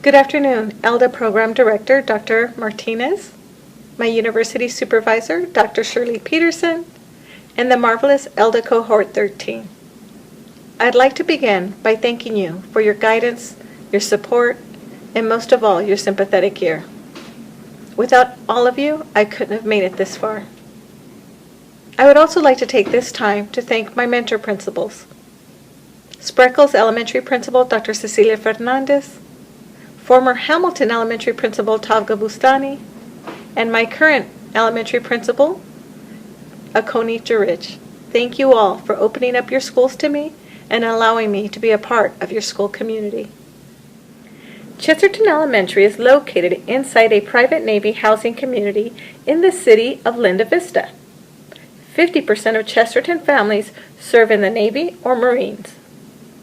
Good afternoon, ELDA Program Director, Dr. Martinez, my University Supervisor, Dr. Shirley Peterson, and the marvelous ELDA Cohort 13. I'd like to begin by thanking you for your guidance, your support, and most of all, your sympathetic ear. Without all of you, I couldn't have made it this far. I would also like to take this time to thank my mentor principals. Spreckles Elementary Principal, Dr. Cecilia Fernandez, former Hamilton Elementary Principal, Tavga Bustani, and my current elementary principal, Akoni Jarich. Thank you all for opening up your schools to me and allowing me to be a part of your school community. Chesterton Elementary is located inside a private Navy housing community in the city of Linda Vista. 50% of Chesterton families serve in the Navy or Marines.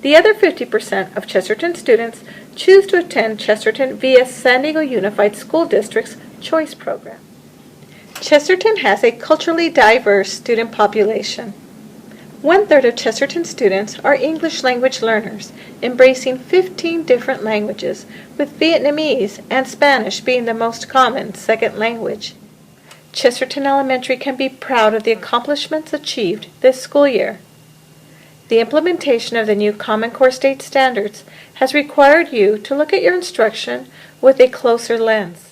The other 50% of Chesterton students choose to attend Chesterton via San Diego Unified School District's Choice Program. Chesterton has a culturally diverse student population. 1/3 of Chesterton students are English language learners, embracing 15 different languages, with Vietnamese and Spanish being the most common second language. Chesterton Elementary can be proud of the accomplishments achieved this school year. The implementation of the new Common Core State Standards has required you to look at your instruction with a closer lens.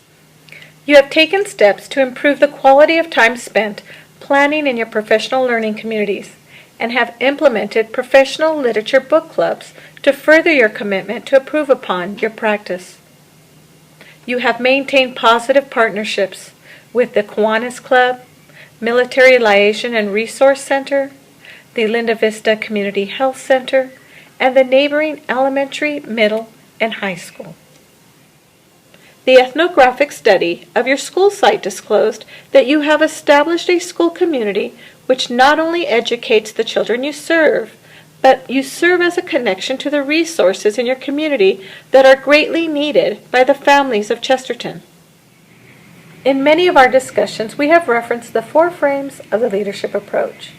You have taken steps to improve the quality of time spent planning in your professional learning communities and have implemented professional literature book clubs to further your commitment to improve upon your practice. You have maintained positive partnerships with the Kiwanis Club, Military Liaison and Resource Center, the Linda Vista Community Health Center, and the neighboring elementary, middle, and high school. The ethnographic study of your school site disclosed that you have established a school community which not only educates the children you serve, but you serve as a connection to the resources in your community that are greatly needed by the families of Chesterton. In many of our discussions, we have referenced the 4 frames of the leadership approach.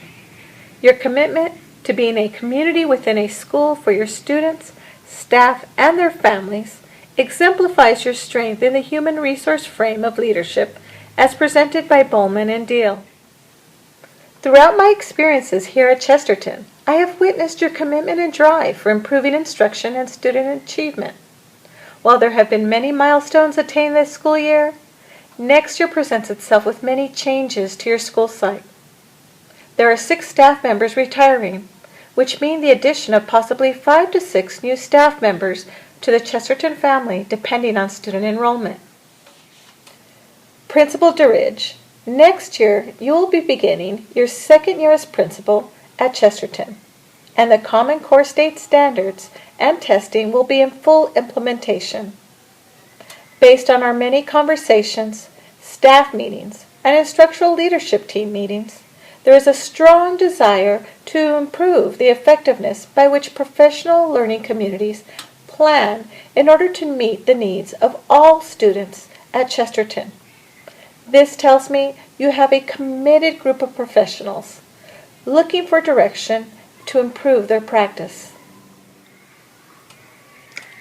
Your commitment to being a community within a school for your students, staff, and their families exemplifies your strength in the human resource frame of leadership as presented by Bowman and Deal. Throughout my experiences here at Chesterton, I have witnessed your commitment and drive for improving instruction and student achievement. While there have been many milestones attained this school year, next year presents itself with many changes to your school site. There are 6 staff members retiring, which mean the addition of possibly 5 to 6 new staff members to the Chesterton family depending on student enrollment. Principal Durridge, next year you will be beginning your 2nd year as principal at Chesterton, and the Common Core State Standards and testing will be in full implementation. Based on our many conversations, staff meetings, and instructional leadership team meetings, there is a strong desire to improve the effectiveness by which professional learning communities plan in order to meet the needs of all students at Chesterton. This tells me you have a committed group of professionals looking for direction to improve their practice.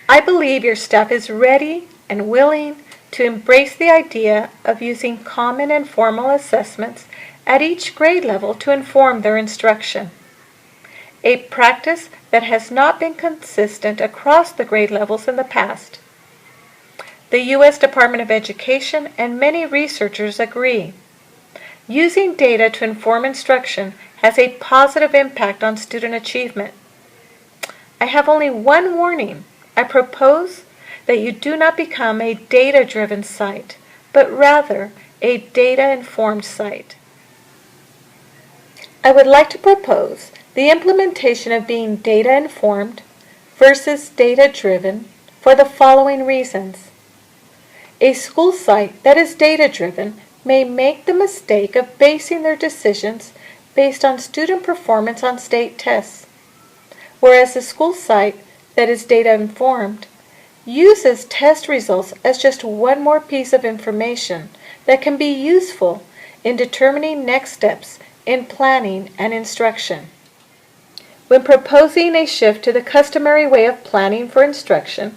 I believe your staff is ready and willing to embrace the idea of using common and formal assessments at each grade level to inform their instruction, a practice that has not been consistent across the grade levels in the past. The U.S. Department of Education and many researchers agree. Using data to inform instruction has a positive impact on student achievement. I have only one warning. I propose that you do not become a data-driven site, but rather a data-informed site. I would like to propose the implementation of being data-informed versus data-driven for the following reasons. A school site that is data-driven may make the mistake of basing their decisions based on student performance on state tests, whereas a school site that is data-informed uses test results as just one more piece of information that can be useful in determining next steps in planning and instruction. When proposing a shift to the customary way of planning for instruction,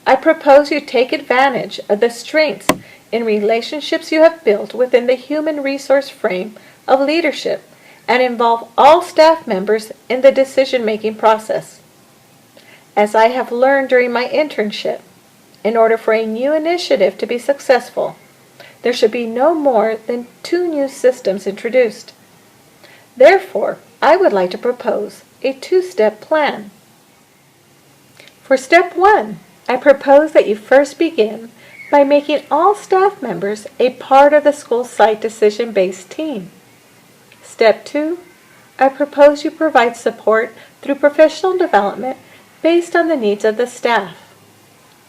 I propose you take advantage of the strengths in relationships you have built within the human resource frame of leadership and involve all staff members in the decision-making process. As I have learned during my internship, in order for a new initiative to be successful, there should be no more than 2 new systems introduced. Therefore, I would like to propose a 2-step plan. For step 1, I propose that you first begin by making all staff members a part of the school site decision-based team. Step 2, I propose you provide support through professional development based on the needs of the staff.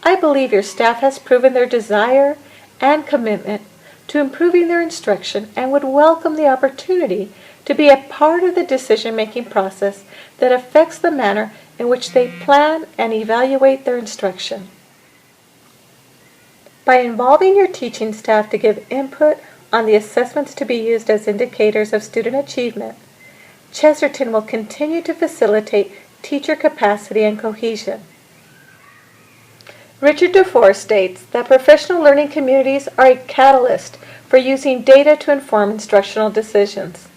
I believe your staff has proven their desire and commitment to improving their instruction and would welcome the opportunity to be a part of the decision-making process that affects the manner in which they plan and evaluate their instruction. By involving your teaching staff to give input on the assessments to be used as indicators of student achievement, Chesterton will continue to facilitate teacher capacity and cohesion. Richard DeFore states that professional learning communities are a catalyst for using data to inform instructional decisions.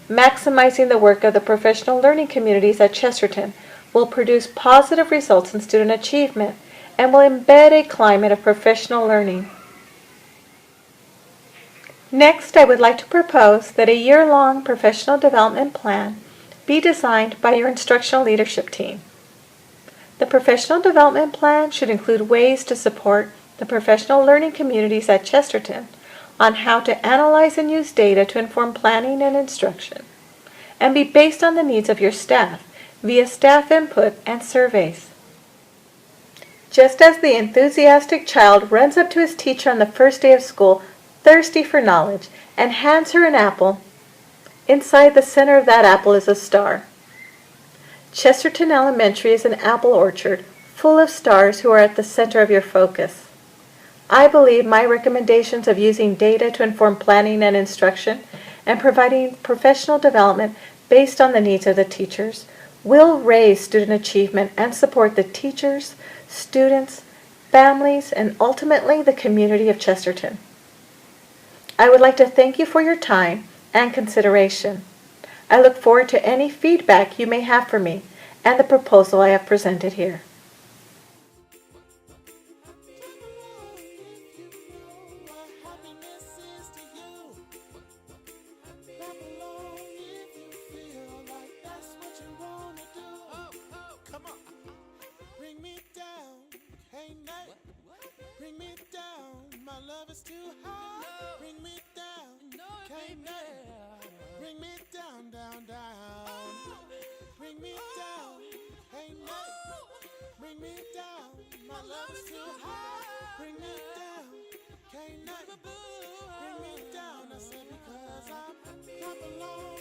Maximizing the work of the professional learning communities at Chesterton will produce positive results in student achievement and will embed a climate of professional learning. Next, I would like to propose that a year-long professional development plan be designed by your instructional leadership team. The professional development plan should include ways to support the professional learning communities at Chesterton on how to analyze and use data to inform planning and instruction, and be based on the needs of your staff via staff input and surveys. Just as the enthusiastic child runs up to his teacher on the first day of school, thirsty for knowledge, and hands her an apple, inside the center of that apple is a star. Chesterton Elementary is an apple orchard full of stars who are at the center of your focus. I believe my recommendations of using data to inform planning and instruction and providing professional development based on the needs of the teachers will raise student achievement and support the teachers, students, families, and ultimately the community of Chesterton. I would like to thank you for your time and consideration. I look forward to any feedback you may have for me and the proposal I have presented here. Bring me down, my love is too high. Bring me down, can't bring me down, down, down. Bring me down, hey night. Bring me down, my love is too high. Bring me down, can't bring me down. I said because I'm not alone.